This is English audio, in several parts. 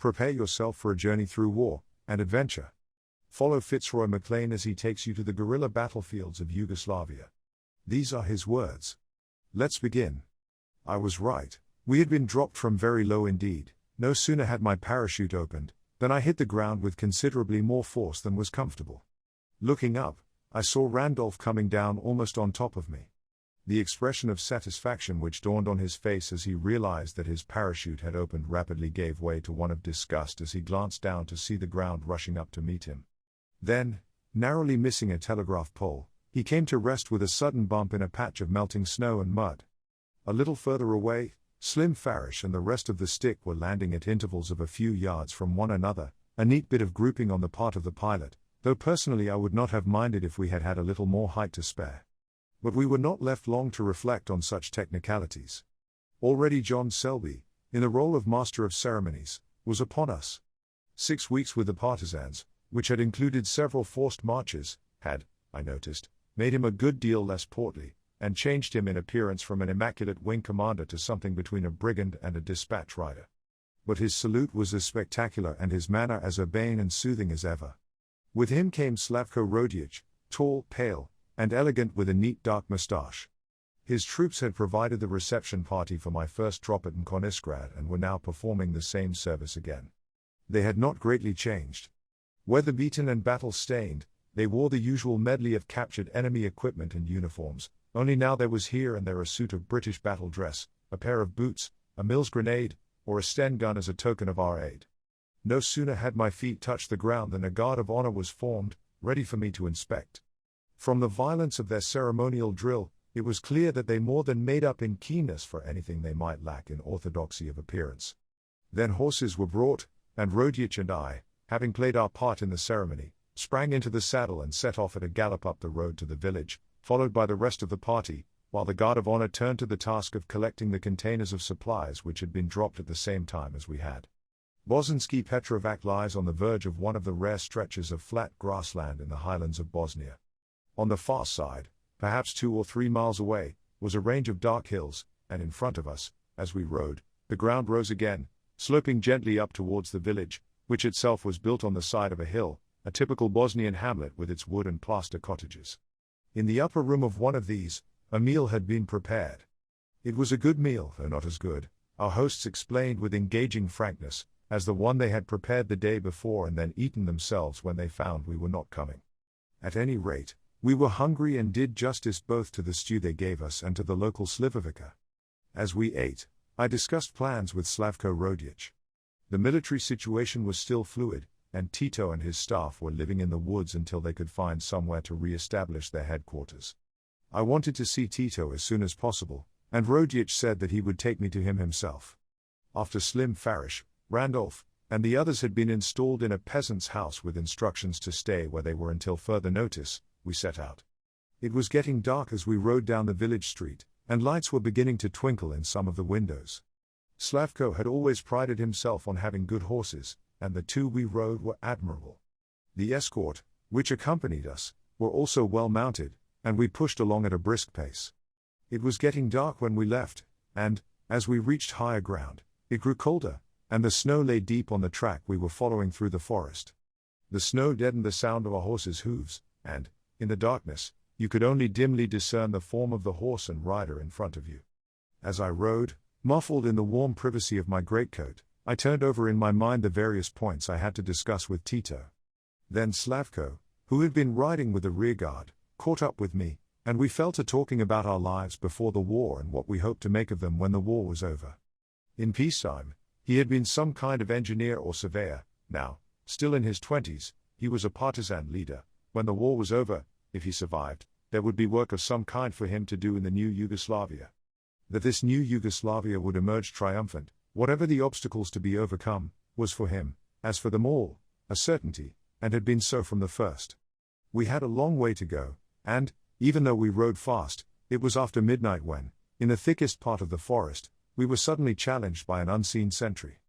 Prepare yourself for a journey through war and adventure. Follow Fitzroy Maclean as he takes you to the guerrilla battlefields of Yugoslavia. These are his words. Let's begin. I was right. We had been dropped from very low indeed. No sooner had my parachute opened than I hit the ground with considerably more force than was comfortable. Looking up, I saw Randolph coming down almost on top of me. The expression of satisfaction which dawned on his face as he realized that his parachute had opened rapidly gave way to one of disgust as he glanced down to see the ground rushing up to meet him. Then, narrowly missing a telegraph pole, he came to rest with a sudden bump in a patch of melting snow and mud. A little further away, Slim Farish and the rest of the stick were landing at intervals of a few yards from one another, a neat bit of grouping on the part of the pilot, though personally I would not have minded if we had had a little more height to spare. But we were not left long to reflect on such technicalities. Already John Selby, in the role of Master of Ceremonies, was upon us. 6 weeks with the partisans, which had included several forced marches, had, I noticed, made him a good deal less portly, and changed him in appearance from an immaculate wing commander to something between a brigand and a dispatch rider. But his salute was as spectacular and his manner as urbane and soothing as ever. With him came Slavko Rodic, tall, pale, and elegant with a neat dark moustache. His troops had provided the reception party for my first drop at Nkonigrad and were now performing the same service again. They had not greatly changed. Weather-beaten and battle-stained, they wore the usual medley of captured enemy equipment and uniforms, only now there was here and there a suit of British battle dress, a pair of boots, a Mills grenade, or a Sten gun as a token of our aid. No sooner had my feet touched the ground than a guard of honor was formed, ready for me to inspect. From the violence of their ceremonial drill, it was clear that they more than made up in keenness for anything they might lack in orthodoxy of appearance. Then horses were brought, and Rodic and I, having played our part in the ceremony, sprang into the saddle and set off at a gallop up the road to the village, followed by the rest of the party, while the guard of honor turned to the task of collecting the containers of supplies which had been dropped at the same time as we had. Bosanski Petrovac lies on the verge of one of the rare stretches of flat grassland in the highlands of Bosnia. On the far side, perhaps 2 or 3 miles away, was a range of dark hills, and in front of us, as we rode, the ground rose again, sloping gently up towards the village, which itself was built on the side of a hill, a typical Bosnian hamlet with its wood and plaster cottages. In the upper room of one of these, a meal had been prepared. It was a good meal, though not as good, our hosts explained with engaging frankness, as the one they had prepared the day before and then eaten themselves when they found we were not coming. At any rate, we were hungry and did justice both to the stew they gave us and to the local slivovica. As we ate, I discussed plans with Slavko Rodic. The military situation was still fluid, and Tito and his staff were living in the woods until they could find somewhere to re-establish their headquarters. I wanted to see Tito as soon as possible, and Rodic said that he would take me to him himself. After Slim Farish, Randolph, and the others had been installed in a peasant's house with instructions to stay where they were until further notice, we set out. It was getting dark as we rode down the village street, and lights were beginning to twinkle in some of the windows. Slavko had always prided himself on having good horses, and the 2 we rode were admirable. The escort, which accompanied us, were also well mounted, and we pushed along at a brisk pace. It was getting dark when we left, and, as we reached higher ground, it grew colder, and the snow lay deep on the track we were following through the forest. The snow deadened the sound of a horse's hooves, and, in the darkness, you could only dimly discern the form of the horse and rider in front of you. As I rode, muffled in the warm privacy of my greatcoat, I turned over in my mind the various points I had to discuss with Tito. Then Slavko, who had been riding with the rearguard, caught up with me, and we fell to talking about our lives before the war and what we hoped to make of them when the war was over. In peacetime, he had been some kind of engineer or surveyor. Now, still in his 20s, he was a partisan leader. When the war was over, if he survived, there would be work of some kind for him to do in the new Yugoslavia. That this new Yugoslavia would emerge triumphant, whatever the obstacles to be overcome, was for him, as for them all, a certainty, and had been so from the first. We had a long way to go, and, even though we rode fast, it was after midnight when, in the thickest part of the forest, we were suddenly challenged by an unseen sentry.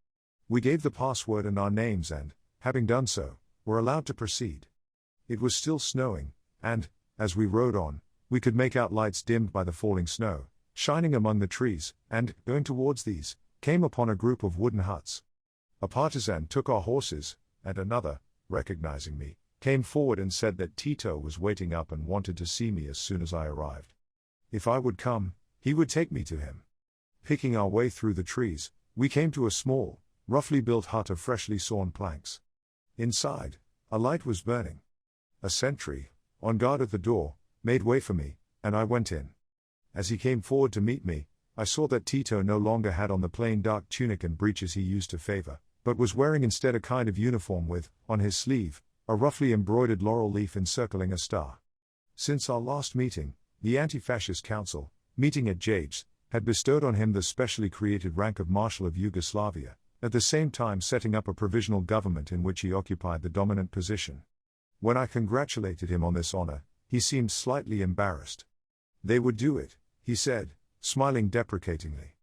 We gave the password and our names and, having done so, were allowed to proceed. It was still snowing, and, as we rode on, we could make out lights dimmed by the falling snow, shining among the trees, and, going towards these, came upon a group of wooden huts. A partisan took our horses, and another, recognizing me, came forward and said that Tito was waiting up and wanted to see me as soon as I arrived. If I would come, he would take me to him. Picking our way through the trees, we came to a small, roughly built hut of freshly sawn planks. Inside, a light was burning. A sentry, on guard at the door, made way for me, and I went in. As he came forward to meet me, I saw that Tito no longer had on the plain dark tunic and breeches he used to favor, but was wearing instead a kind of uniform with, on his sleeve, a roughly embroidered laurel leaf encircling a star. Since our last meeting, the Anti-Fascist Council, meeting at Jades, had bestowed on him the specially created rank of Marshal of Yugoslavia, at the same time setting up a provisional government in which he occupied the dominant position. When I congratulated him on this honor, he seemed slightly embarrassed. They would do it, he said, smiling deprecatingly.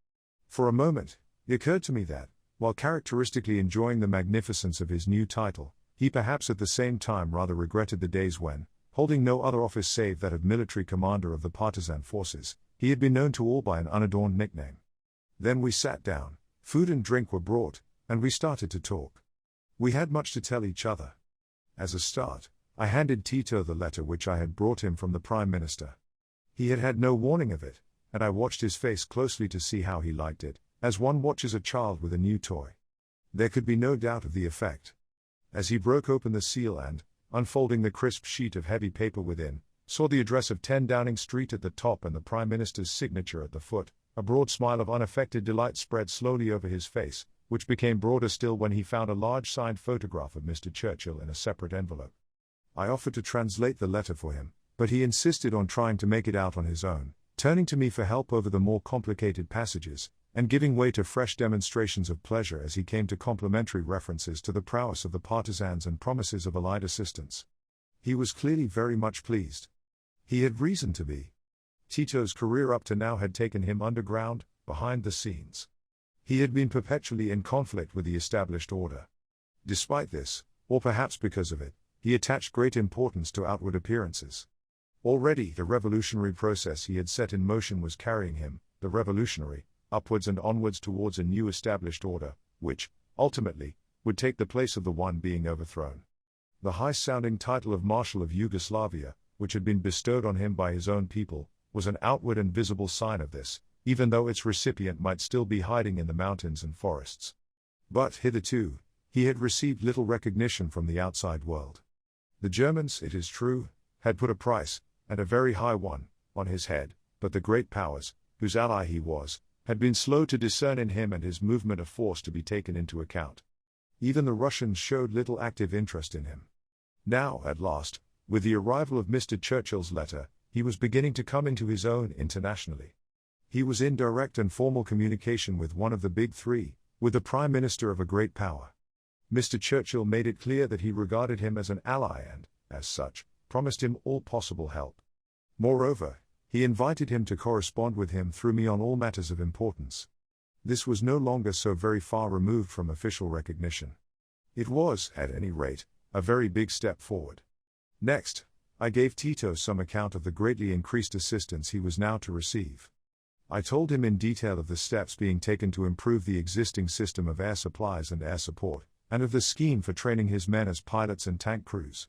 For a moment, it occurred to me that, while characteristically enjoying the magnificence of his new title, he perhaps at the same time rather regretted the days when, holding no other office save that of military commander of the partisan forces, he had been known to all by an unadorned nickname. Then we sat down, food and drink were brought, and we started to talk. We had much to tell each other. As a start, I handed Tito the letter which I had brought him from the Prime Minister. He had had no warning of it, and I watched his face closely to see how he liked it, as one watches a child with a new toy. There could be no doubt of the effect. As he broke open the seal and, unfolding the crisp sheet of heavy paper within, saw the address of 10 Downing Street at the top and the Prime Minister's signature at the foot, a broad smile of unaffected delight spread slowly over his face, which became broader still when he found a large signed photograph of Mr. Churchill in a separate envelope. I offered to translate the letter for him, but he insisted on trying to make it out on his own, turning to me for help over the more complicated passages, and giving way to fresh demonstrations of pleasure as he came to complimentary references to the prowess of the partisans and promises of allied assistance. He was clearly very much pleased. He had reason to be. Tito's career up to now had taken him underground, behind the scenes. He had been perpetually in conflict with the established order. Despite this, or perhaps because of it, he attached great importance to outward appearances. Already the revolutionary process he had set in motion was carrying him, the revolutionary, upwards and onwards towards a new established order, which, ultimately, would take the place of the one being overthrown. The high-sounding title of Marshal of Yugoslavia, which had been bestowed on him by his own people, was an outward and visible sign of this, even though its recipient might still be hiding in the mountains and forests. But hitherto, he had received little recognition from the outside world. The Germans, it is true, had put a price, and a very high one, on his head, but the great powers, whose ally he was, had been slow to discern in him and his movement a force to be taken into account. Even the Russians showed little active interest in him. Now, at last, with the arrival of Mr. Churchill's letter, he was beginning to come into his own internationally. He was in direct and formal communication with one of the big three, with the Prime Minister of a great power. Mr. Churchill made it clear that he regarded him as an ally and, as such, promised him all possible help. Moreover, he invited him to correspond with him through me on all matters of importance. This was no longer so very far removed from official recognition. It was, at any rate, a very big step forward. Next, I gave Tito some account of the greatly increased assistance he was now to receive. I told him in detail of the steps being taken to improve the existing system of air supplies and air support, and of the scheme for training his men as pilots and tank crews.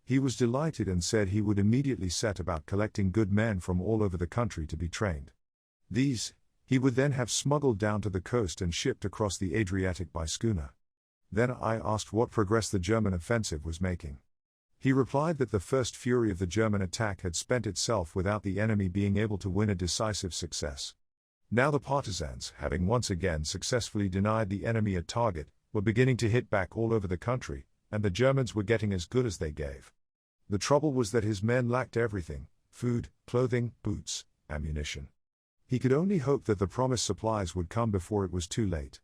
He was delighted and said he would immediately set about collecting good men from all over the country to be trained. These, he would then have smuggled down to the coast and shipped across the Adriatic by schooner. Then I asked what progress the German offensive was making. He replied that the first fury of the German attack had spent itself without the enemy being able to win a decisive success. Now the partisans, having once again successfully denied the enemy a target, were beginning to hit back all over the country, and the Germans were getting as good as they gave. The trouble was that his men lacked everything: food, clothing, boots, ammunition. He could only hope that the promised supplies would come before it was too late.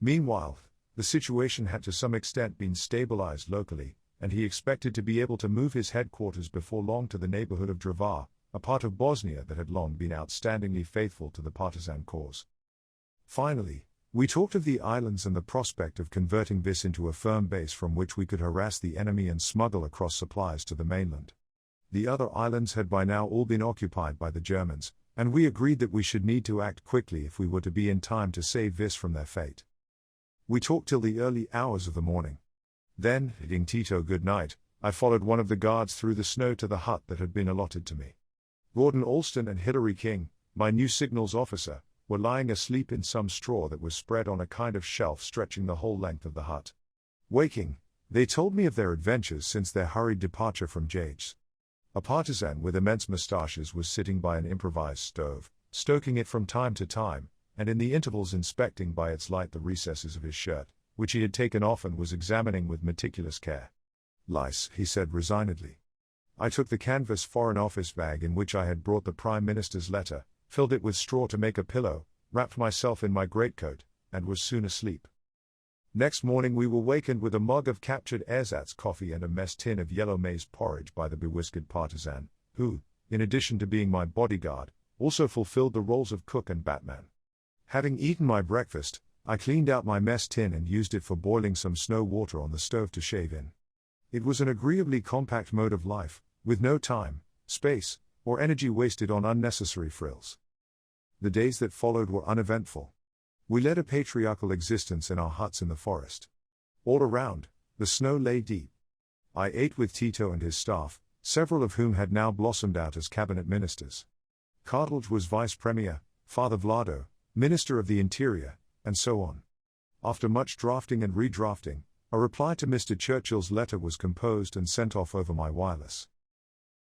Meanwhile, the situation had to some extent been stabilized locally, and he expected to be able to move his headquarters before long to the neighborhood of Drvar, a part of Bosnia that had long been outstandingly faithful to the partisan cause. Finally, we talked of the islands and the prospect of converting this into a firm base from which we could harass the enemy and smuggle across supplies to the mainland. The other islands had by now all been occupied by the Germans, and we agreed that we should need to act quickly if we were to be in time to save this from their fate. We talked till the early hours of the morning. Then, bidding Tito good night, I followed one of the guards through the snow to the hut that had been allotted to me. Gordon Alston and Hilary King, my new signals officer, were lying asleep in some straw that was spread on a kind of shelf stretching the whole length of the hut. Waking, they told me of their adventures since their hurried departure from Jades. A partisan with immense moustaches was sitting by an improvised stove, stoking it from time to time, and in the intervals inspecting by its light the recesses of his shirt, which he had taken off and was examining with meticulous care. "Lice," he said resignedly. I took the canvas Foreign Office bag in which I had brought the Prime Minister's letter, filled it with straw to make a pillow, wrapped myself in my greatcoat, and was soon asleep. Next morning we were wakened with a mug of captured ersatz coffee and a mess tin of yellow maize porridge by the bewhiskered partisan, who, in addition to being my bodyguard, also fulfilled the roles of cook and batman. Having eaten my breakfast, I cleaned out my mess tin and used it for boiling some snow water on the stove to shave in. It was an agreeably compact mode of life, with no time, space, or energy wasted on unnecessary frills. The days that followed were uneventful. We led a patriarchal existence in our huts in the forest. All around, the snow lay deep. I ate with Tito and his staff, several of whom had now blossomed out as cabinet ministers. Cartledge was vice premier, Father Vlado, minister of the interior, and so on. After much drafting and redrafting, a reply to Mr. Churchill's letter was composed and sent off over my wireless.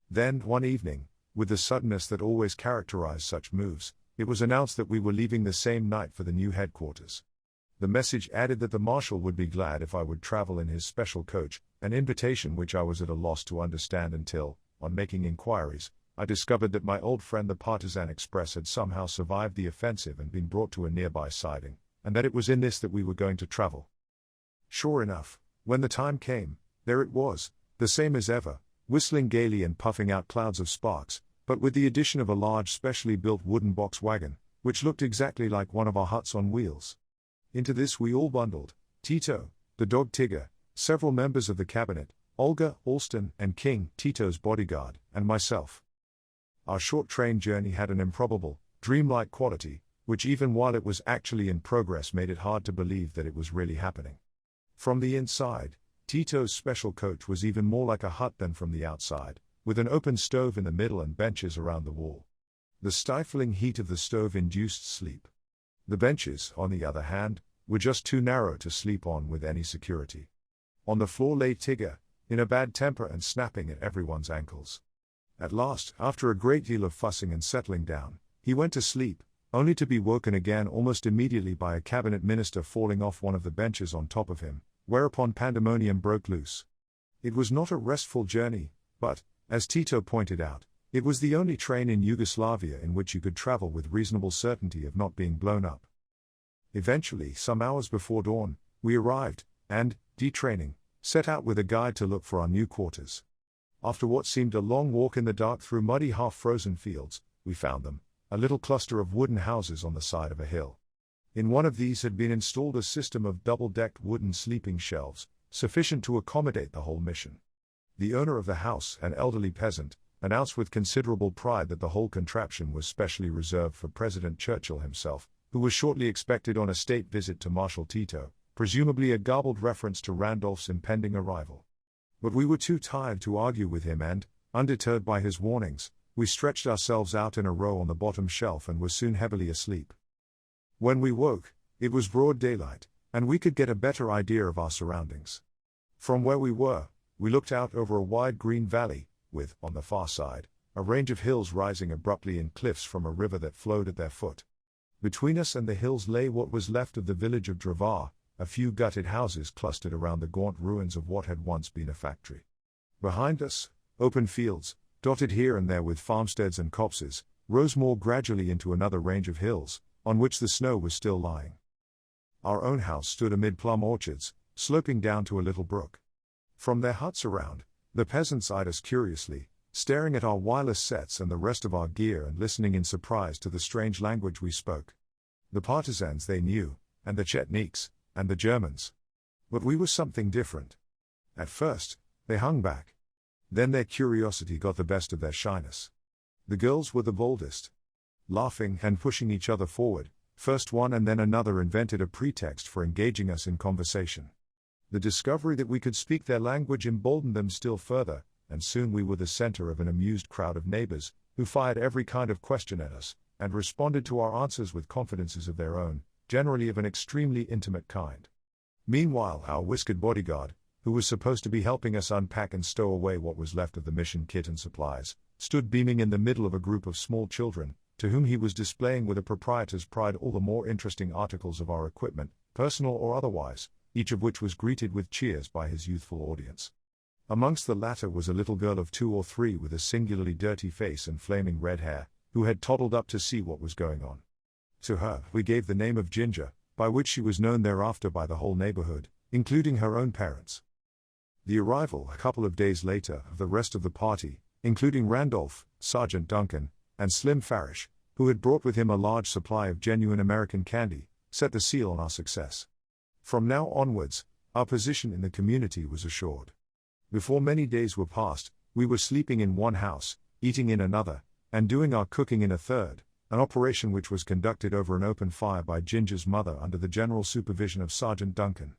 Then, one evening, with the suddenness that always characterized such moves, it was announced that we were leaving the same night for the new headquarters. The message added that the Marshal would be glad if I would travel in his special coach, an invitation which I was at a loss to understand until, on making inquiries, I discovered that my old friend the Partisan Express had somehow survived the offensive and been brought to a nearby siding, and that it was in this that we were going to travel. Sure enough, when the time came, there it was, the same as ever, whistling gaily and puffing out clouds of sparks, but with the addition of a large specially built wooden box wagon, which looked exactly like one of our huts on wheels. Into this we all bundled, Tito, the dog Tigger, several members of the cabinet, Olga, Alston, and King, Tito's bodyguard, and myself. Our short train journey had an improbable, dreamlike quality, which even while it was actually in progress made it hard to believe that it was really happening. From the inside, Tito's special coach was even more like a hut than from the outside, with an open stove in the middle and benches around the wall. The stifling heat of the stove induced sleep. The benches, on the other hand, were just too narrow to sleep on with any security. On the floor lay Tigger, in a bad temper and snapping at everyone's ankles. At last, after a great deal of fussing and settling down, he went to sleep, only to be woken again almost immediately by a cabinet minister falling off one of the benches on top of him, whereupon pandemonium broke loose. It was not a restful journey, but, as Tito pointed out, it was the only train in Yugoslavia in which you could travel with reasonable certainty of not being blown up. Eventually, some hours before dawn, we arrived, and, detraining, set out with a guide to look for our new quarters. After what seemed a long walk in the dark through muddy half-frozen fields, we found them, a little cluster of wooden houses on the side of a hill. In one of these had been installed a system of double-decked wooden sleeping shelves, sufficient to accommodate the whole mission. The owner of the house, an elderly peasant, announced with considerable pride that the whole contraption was specially reserved for President Churchill himself, who was shortly expected on a state visit to Marshal Tito, presumably a garbled reference to Randolph's impending arrival. But we were too tired to argue with him and, undeterred by his warnings, we stretched ourselves out in a row on the bottom shelf and were soon heavily asleep. When we woke, it was broad daylight, and we could get a better idea of our surroundings. From where we were, we looked out over a wide green valley, with, on the far side, a range of hills rising abruptly in cliffs from a river that flowed at their foot. Between us and the hills lay what was left of the village of Dravar, a few gutted houses clustered around the gaunt ruins of what had once been a factory. Behind us, open fields, dotted here and there with farmsteads and copses, rose more gradually into another range of hills, on which the snow was still lying. Our own house stood amid plum orchards, sloping down to a little brook. From their huts around, the peasants eyed us curiously, staring at our wireless sets and the rest of our gear and listening in surprise to the strange language we spoke. The partisans they knew, and the Chetniks, and the Germans. But we were something different. At first, they hung back. Then their curiosity got the best of their shyness. The girls were the boldest. Laughing and pushing each other forward, First one and then another invented a pretext for engaging us in conversation. The discovery that we could speak their language emboldened them still further, and soon we were the center of an amused crowd of neighbors, who fired every kind of question at us, and responded to our answers with confidences of their own, generally of an extremely intimate kind. Meanwhile, our whiskered bodyguard, who was supposed to be helping us unpack and stow away what was left of the mission kit and supplies, stood beaming in the middle of a group of small children, to whom he was displaying with a proprietor's pride all the more interesting articles of our equipment, personal or otherwise, each of which was greeted with cheers by his youthful audience. Amongst the latter was a little girl of 2 or 3 with a singularly dirty face and flaming red hair, who had toddled up to see what was going on. To her we gave the name of Ginger, by which she was known thereafter by the whole neighborhood, including her own parents. The arrival, a couple of days later, of the rest of the party, including Randolph, Sergeant Duncan, and Slim Farish, who had brought with him a large supply of genuine American candy, set the seal on our success. From now onwards, our position in the community was assured. Before many days were passed, we were sleeping in one house, eating in another, and doing our cooking in a third, an operation which was conducted over an open fire by Ginger's mother under the general supervision of Sergeant Duncan.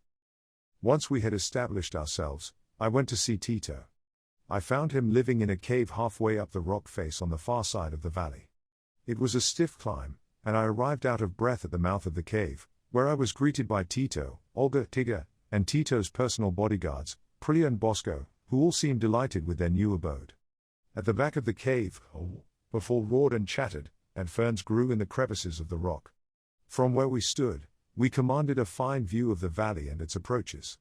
Once we had established ourselves, I went to see Tito. I found him living in a cave halfway up the rock face on the far side of the valley. It was a stiff climb, and I arrived out of breath at the mouth of the cave, where I was greeted by Tito, Olga, Tigger, and Tito's personal bodyguards, Priya and Bosco, who all seemed delighted with their new abode. At the back of the cave, a fowl roared and chattered, and ferns grew in the crevices of the rock. From where we stood, we commanded a fine view of the valley and its approaches.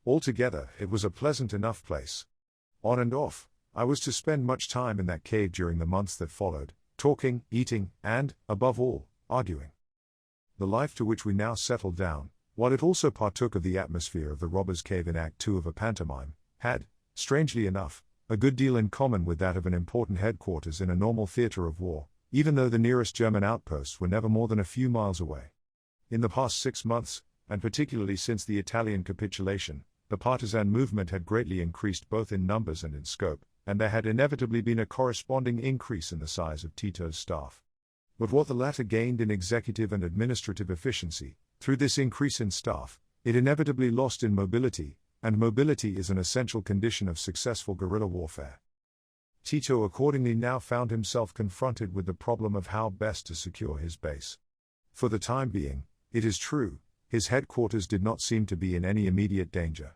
Altogether, it was a pleasant enough place. On and off, I was to spend much time in that cave during the months that followed, talking, eating, and, above all, arguing. The life to which we now settled down, while it also partook of the atmosphere of the Robbers' Cave in Act 2 of a pantomime, had, strangely enough, a good deal in common with that of an important headquarters in a normal theater of war, even though the nearest German outposts were never more than a few miles away. In the past 6 months, and particularly since the Italian capitulation, the partisan movement had greatly increased both in numbers and in scope, and there had inevitably been a corresponding increase in the size of Tito's staff. But what the latter gained in executive and administrative efficiency, through this increase in staff, it inevitably lost in mobility, and mobility is an essential condition of successful guerrilla warfare. Tito accordingly now found himself confronted with the problem of how best to secure his base. For the time being, it is true, his headquarters did not seem to be in any immediate danger.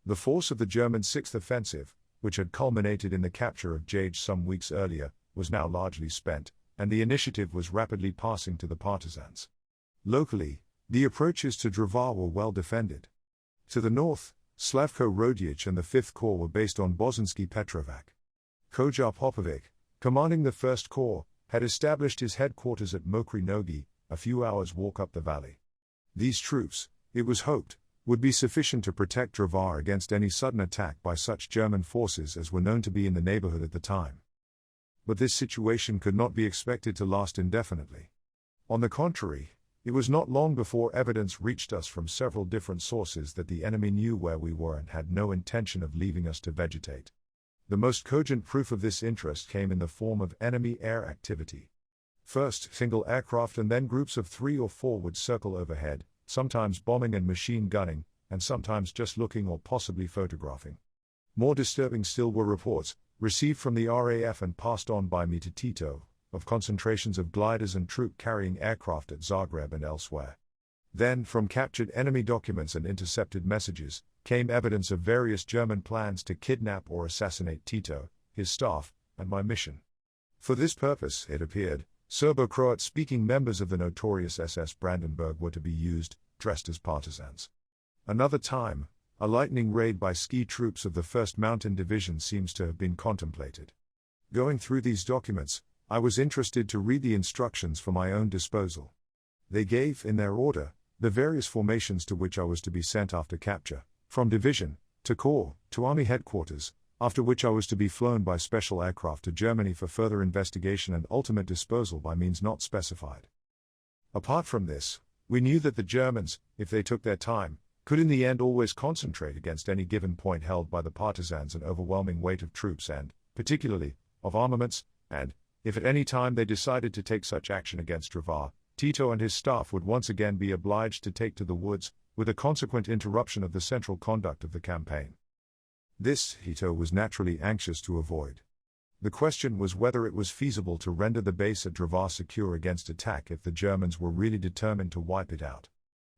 The force of the German 6th Offensive, which had culminated in the capture of Gage some weeks earlier, was now largely spent, and the initiative was rapidly passing to the partisans. Locally, the approaches to Drvar were well defended. To the north, Slavko Rodic and the 5th Corps were based on Bosanski Petrovac. Kojar Popovic, commanding the 1st Corps, had established his headquarters at Mokry Nogi, a few hours' walk up the valley. These troops, it was hoped, would be sufficient to protect Drvar against any sudden attack by such German forces as were known to be in the neighborhood at the time. But this situation could not be expected to last indefinitely. On the contrary, it was not long before evidence reached us from several different sources that the enemy knew where we were and had no intention of leaving us to vegetate. The most cogent proof of this interest came in the form of enemy air activity. First, single aircraft and then groups of 3 or 4 would circle overhead, sometimes bombing and machine gunning, and sometimes just looking or possibly photographing. More disturbing still were reports, received from the RAF and passed on by me to Tito, of concentrations of gliders and troop-carrying aircraft at Zagreb and elsewhere. Then, from captured enemy documents and intercepted messages, came evidence of various German plans to kidnap or assassinate Tito, his staff, and my mission. For this purpose, it appeared, Serbo-Croat-speaking members of the notorious SS Brandenburg were to be used, dressed as partisans. Another time, a lightning raid by ski troops of the 1st Mountain Division seems to have been contemplated. Going through these documents, I was interested to read the instructions for my own disposal. They gave, in their order, the various formations to which I was to be sent after capture, from division, to corps, to army headquarters, after which I was to be flown by special aircraft to Germany for further investigation and ultimate disposal by means not specified. Apart from this, we knew that the Germans, if they took their time, could in the end always concentrate against any given point held by the partisans an overwhelming weight of troops and, particularly, of armaments, and, if at any time they decided to take such action against Drvar, Tito and his staff would once again be obliged to take to the woods, with a consequent interruption of the central conduct of the campaign. This, Tito was naturally anxious to avoid. The question was whether it was feasible to render the base at Drvar secure against attack if the Germans were really determined to wipe it out.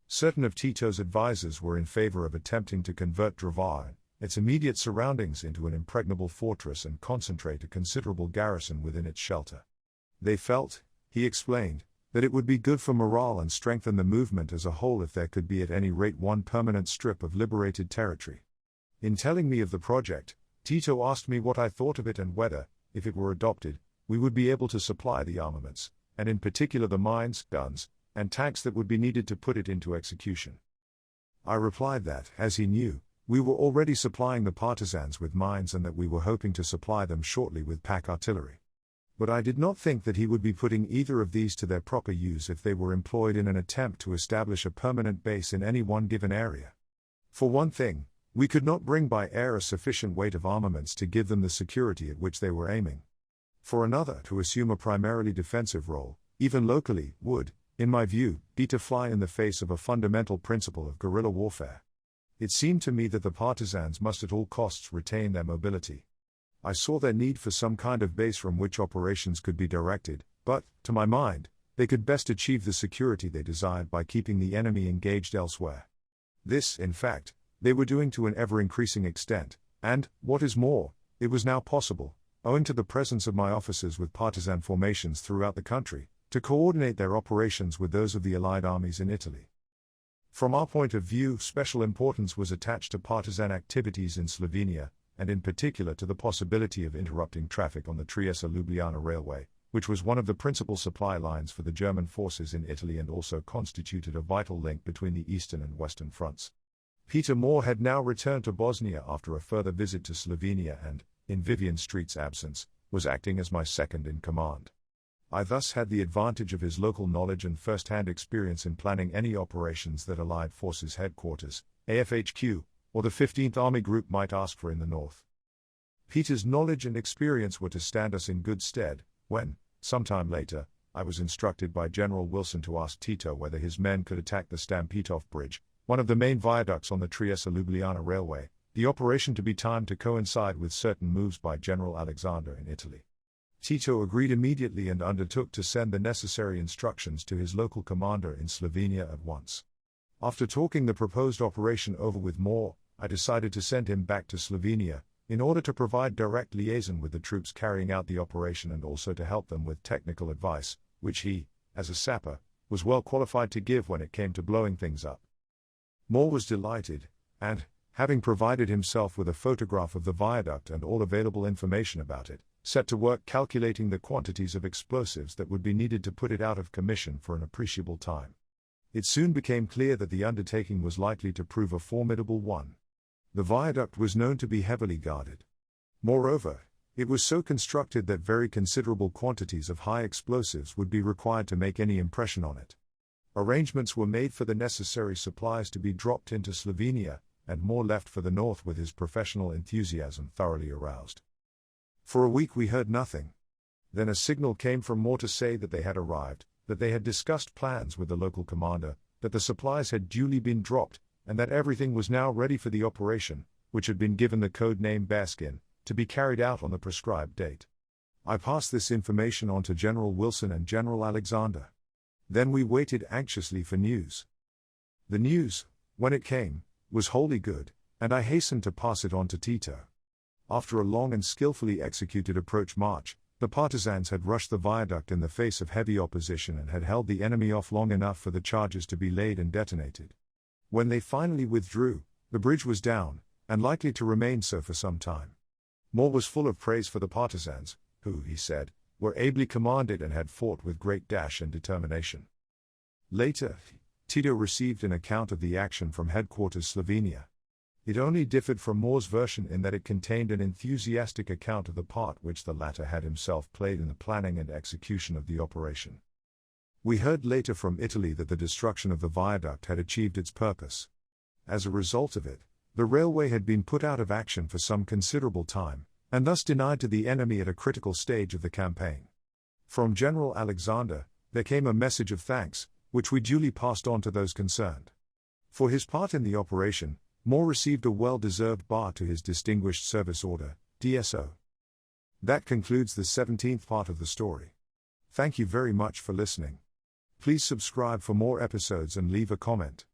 Certain of Tito's advisors were in favor of attempting to convert Drvar, its immediate surroundings, into an impregnable fortress and concentrate a considerable garrison within its shelter. They felt, he explained, that it would be good for morale and strengthen the movement as a whole if there could be at any rate one permanent strip of liberated territory. In telling me of the project, Tito asked me what I thought of it and whether, if it were adopted, we would be able to supply the armaments, and in particular the mines, guns, and tanks that would be needed to put it into execution. I replied that, as he knew, we were already supplying the partisans with mines and that we were hoping to supply them shortly with pack artillery. But I did not think that he would be putting either of these to their proper use if they were employed in an attempt to establish a permanent base in any one given area. For one thing, we could not bring by air a sufficient weight of armaments to give them the security at which they were aiming. For another, to assume a primarily defensive role, even locally, would, in my view, be to fly in the face of a fundamental principle of guerrilla warfare. It seemed to me that the partisans must at all costs retain their mobility. I saw their need for some kind of base from which operations could be directed, but, to my mind, they could best achieve the security they desired by keeping the enemy engaged elsewhere. This, in fact, they were doing to an ever-increasing extent, and, what is more, it was now possible, owing to the presence of my officers with partisan formations throughout the country, to coordinate their operations with those of the Allied armies in Italy. From our point of view, special importance was attached to partisan activities in Slovenia, and in particular to the possibility of interrupting traffic on the Trieste-Ljubljana railway, which was one of the principal supply lines for the German forces in Italy and also constituted a vital link between the eastern and western fronts. Peter Moore had now returned to Bosnia after a further visit to Slovenia and, in Vivian Street's absence, was acting as my second-in-command. I thus had the advantage of his local knowledge and first-hand experience in planning any operations that Allied Forces Headquarters, AFHQ, or the 15th Army Group might ask for in the north. Peter's knowledge and experience were to stand us in good stead, when, some time later, I was instructed by General Wilson to ask Tito whether his men could attack the Stampitov Bridge, one of the main viaducts on the Trieste-Ljubljana railway, the operation to be timed to coincide with certain moves by General Alexander in Italy. Tito agreed immediately and undertook to send the necessary instructions to his local commander in Slovenia at once. After talking the proposed operation over with Moore, I decided to send him back to Slovenia, in order to provide direct liaison with the troops carrying out the operation and also to help them with technical advice, which he, as a sapper, was well qualified to give when it came to blowing things up. Moore was delighted, and, having provided himself with a photograph of the viaduct and all available information about it, set to work calculating the quantities of explosives that would be needed to put it out of commission for an appreciable time. It soon became clear that the undertaking was likely to prove a formidable one. The viaduct was known to be heavily guarded. Moreover, it was so constructed that very considerable quantities of high explosives would be required to make any impression on it. Arrangements were made for the necessary supplies to be dropped into Slovenia, and Moore left for the north with his professional enthusiasm thoroughly aroused. For a week we heard nothing. Then a signal came from Moore to say that they had arrived, that they had discussed plans with the local commander, that the supplies had duly been dropped, and that everything was now ready for the operation, which had been given the code name Bearskin, to be carried out on the prescribed date. I passed this information on to General Wilson and General Alexander. Then we waited anxiously for news. The news, when it came, was wholly good, and I hastened to pass it on to Tito. After a long and skillfully executed approach march, the partisans had rushed the viaduct in the face of heavy opposition and had held the enemy off long enough for the charges to be laid and detonated. When they finally withdrew, the bridge was down, and likely to remain so for some time. Moore was full of praise for the partisans, who, he said, were ably commanded and had fought with great dash and determination. Later, Tito received an account of the action from headquarters Slovenia. It only differed from Moore's version in that it contained an enthusiastic account of the part which the latter had himself played in the planning and execution of the operation. We heard later from Italy that the destruction of the viaduct had achieved its purpose. As a result of it, the railway had been put out of action for some considerable time, and thus denied to the enemy at a critical stage of the campaign. From General Alexander, There came a message of thanks, which we duly passed on to those concerned. For his part in the operation, Moore received a well-deserved bar to his Distinguished Service Order, DSO. That concludes the 17th part of the story. Thank you very much for listening. Please subscribe for more episodes and leave a comment.